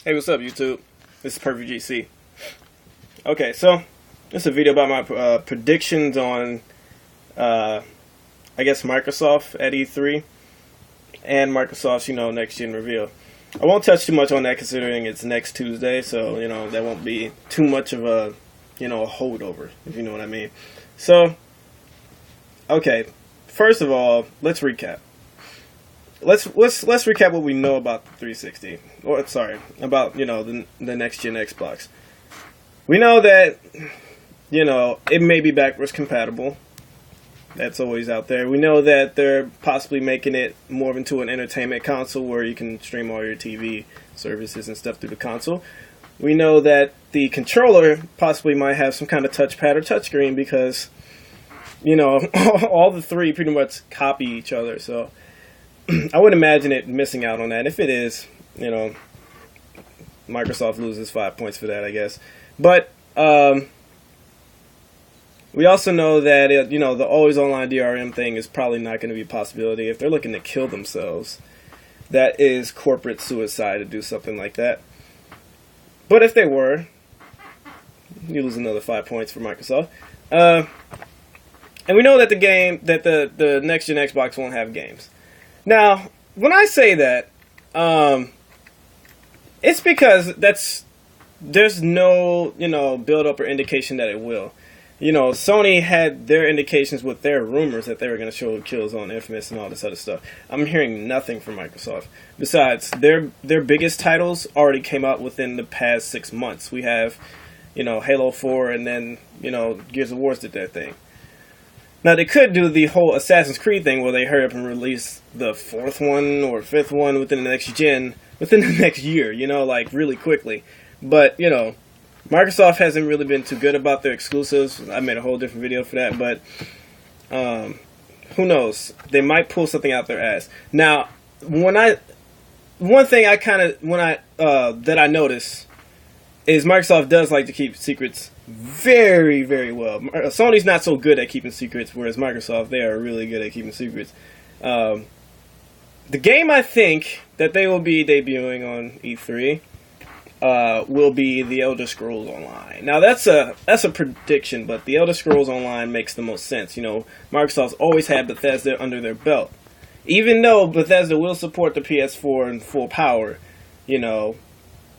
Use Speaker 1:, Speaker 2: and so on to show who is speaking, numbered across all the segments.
Speaker 1: Hey, what's up, YouTube? This is PerfectGC. Okay, so this is a video about my predictions on, I guess, Microsoft at E3 and Microsoft's, next-gen reveal. I won't touch too much on that considering it's next Tuesday, so, that won't be too much of a, a holdover, if you know what I mean. So, okay, first of all, let's recap. Let's recap what we know about the 360. Or sorry, about the next gen Xbox. We know that it may be backwards compatible. That's always out there. We know that they're possibly making it more into an entertainment console where you can stream all your TV services and stuff through the console. We know that the controller possibly might have some kind of touchpad or touchscreen because all the three pretty much copy each other. So I wouldn't imagine it missing out on that. If it is, Microsoft loses 5 points for that, I guess. But we also know that the always online DRM thing is probably not going to be a possibility. If they're looking to kill themselves, that is corporate suicide to do something like that. But if they were, you lose another 5 points for Microsoft. And we know that the next gen Xbox won't have games. Now, when I say that, it's because there's no, build-up or indication that it will. Sony had their indications with their rumors that they were going to show kills on Infamous and all this other stuff. I'm hearing nothing from Microsoft. Besides, their biggest titles already came out within the past 6 months. We have, Halo 4 and then, Gears of War did their thing. Now, they could do the whole Assassin's Creed thing where they hurry up and release the 4th one or 5th one within the next gen, within the next year, like really quickly. But, Microsoft hasn't really been too good about their exclusives. I made a whole different video for that, but who knows? They might pull something out their ass. Now, that I notice is Microsoft does like to keep secrets very, very well. Sony's not so good at keeping secrets, whereas Microsoft, they are really good at keeping secrets. The game I think that they will be debuting on E3 will be the Elder Scrolls Online. Now that's a prediction, but the Elder Scrolls Online makes the most sense. Microsoft's always had Bethesda under their belt. Even though Bethesda will support the PS4 in full power,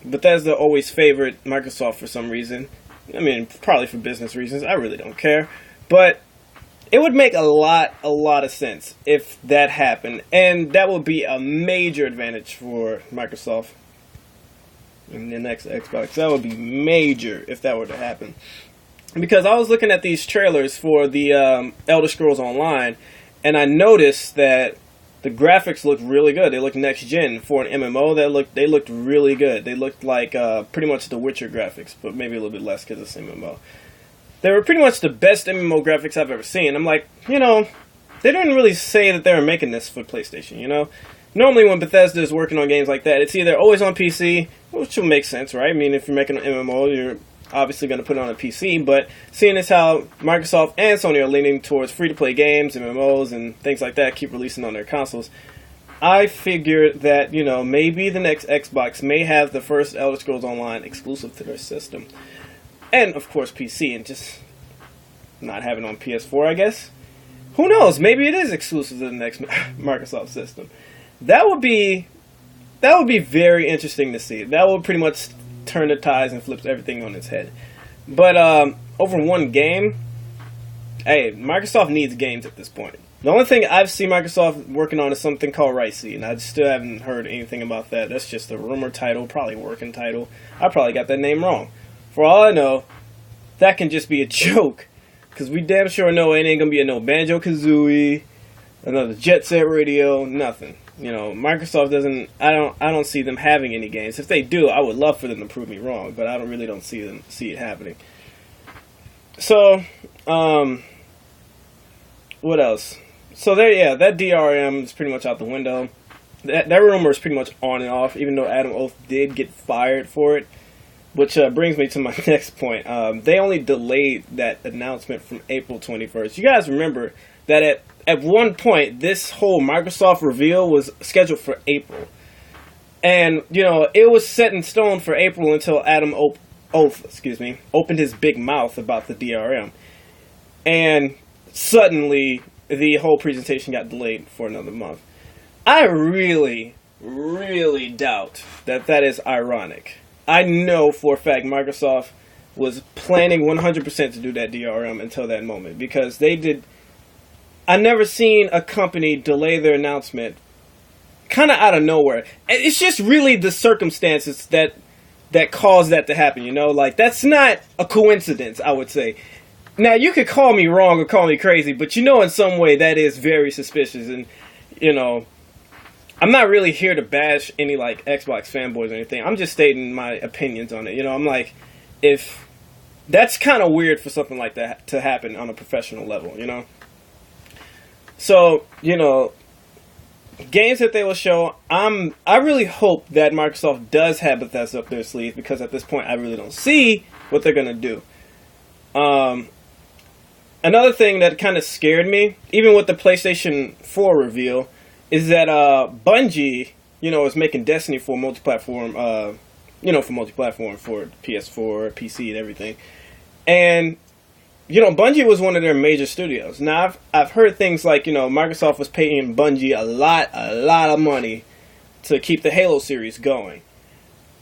Speaker 1: Bethesda always favored Microsoft for some reason. I mean, probably for business reasons. I really don't care. But it would make a lot of sense if that happened. And that would be a major advantage for Microsoft in the next Xbox. That would be major if that were to happen. Because I was looking at these trailers for the Elder Scrolls Online, and I noticed that the graphics looked really good. They looked next gen for an MMO. They looked really good. They looked like pretty much the Witcher graphics, but maybe a little bit less because it's MMO. They were pretty much the best MMO graphics I've ever seen. I'm like, they didn't really say that they were making this for PlayStation. Normally when Bethesda is working on games like that, it's either always on PC, which will make sense, right? I mean, if you're making an MMO, you're obviously going to put it on a PC, but seeing as how Microsoft and Sony are leaning towards free-to-play games, MMOs, and things like that, keep releasing on their consoles, I figured that, maybe the next Xbox may have the first Elder Scrolls Online exclusive to their system. And, of course, PC, and just not have it on PS4, I guess. Who knows? Maybe it is exclusive to the next Microsoft system. That would be very interesting to see. That would pretty much turn the tides and flips everything on its head. But over one game, hey, Microsoft needs games at this point. The only thing I've seen Microsoft working on is something called Ricey, and I still haven't heard anything about that. That's just a rumor title, probably a working title. I probably got that name wrong. For all I know, that can just be a joke, because we damn sure know it ain't gonna be a no Banjo-Kazooie, another Jet Set Radio, nothing. Microsoft doesn't. I don't see them having any games. If they do, I would love for them to prove me wrong, but I don't see it happening. So, what else? So that DRM is pretty much out the window. That rumor is pretty much on and off, even though Adam Oath did get fired for it. Which brings me to my next point. They only delayed that announcement from April 21st. You guys remember that at one point, this whole Microsoft reveal was scheduled for April. And, you know, it was set in stone for April until Adam opened his big mouth about the DRM. And suddenly, the whole presentation got delayed for another month. I really, really doubt that that is ironic. I know for a fact Microsoft was planning 100% to do that DRM until that moment, because they did. I've never seen a company delay their announcement kind of out of nowhere. It's just really the circumstances that caused that to happen, you know? Like, that's not a coincidence, I would say. Now, you could call me wrong or call me crazy, but you know in some way that is very suspicious. And, you know, I'm not really here to bash any, like, Xbox fanboys or anything. I'm just stating my opinions on it. You know, I'm like, if that's kind of weird for something like that to happen on a professional level, you know? So, you know, games that they will show, I really hope that Microsoft does have Bethesda up their sleeve, because at this point I really don't see what they're going to do. Another thing that kind of scared me, even with the PlayStation 4 reveal, is that Bungie, you know, is making Destiny for multi-platform, for PS4, PC, and everything. And, you know, Bungie was one of their major studios. Now, I've heard things like, you know, Microsoft was paying Bungie a lot of money to keep the Halo series going.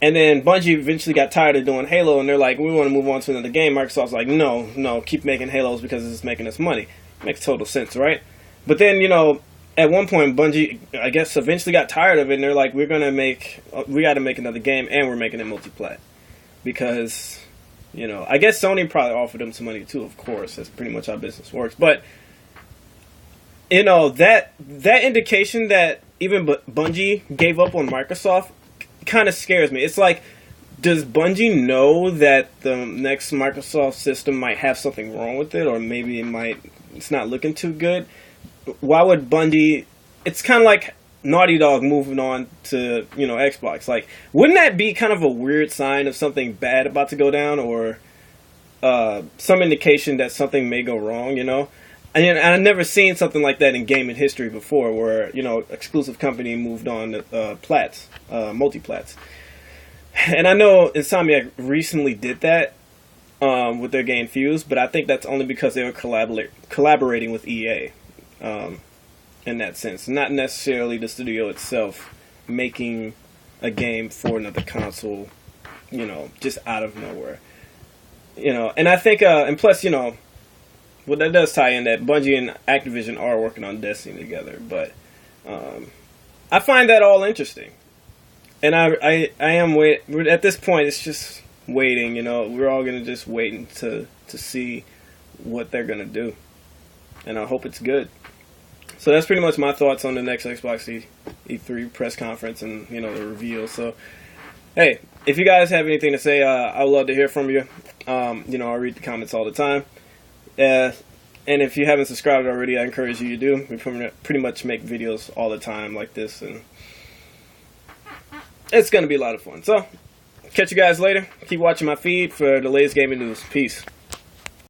Speaker 1: And then Bungie eventually got tired of doing Halo, and they're like, we want to move on to another game. Microsoft's like, no, keep making Halos because it's making us money. Makes total sense, right? But then, you know, at one point, Bungie, I guess, eventually got tired of it, and they're like, we got to make another game, and we're making it multi-plat. Because, you know, I guess Sony probably offered them some money too, of course. That's pretty much how business works. But, you know, that indication that even Bungie gave up on Microsoft kind of scares me. It's like, does Bungie know that the next Microsoft system might have something wrong with it, or maybe it's not looking too good? Why would Bungie? It's kind of like Naughty Dog moving on to, you know, Xbox. Like, wouldn't that be kind of a weird sign of something bad about to go down, or some indication that something may go wrong? You know, and I've never seen something like that in gaming history before, where, you know, exclusive company moved on to multi-plats. And I know Insomniac recently did that with their game Fuse, but I think that's only because they were collaborating with EA in that sense, not necessarily the studio itself making a game for another console, you know, just out of nowhere. You know, and I think, and plus, you know, well, that does tie in that Bungie and Activision are working on Destiny together, but I find that all interesting. And I am at this point, it's just waiting, you know, we're all going to just wait to see what they're going to do. And I hope it's good. So that's pretty much my thoughts on the next Xbox E3 press conference and, you know, the reveal. So, hey, if you guys have anything to say, I would love to hear from you. You know, I read the comments all the time. And if you haven't subscribed already, I encourage you to do. We pretty much make videos all the time like this, and it's going to be a lot of fun. So, catch you guys later. Keep watching my feed for the latest gaming news. Peace.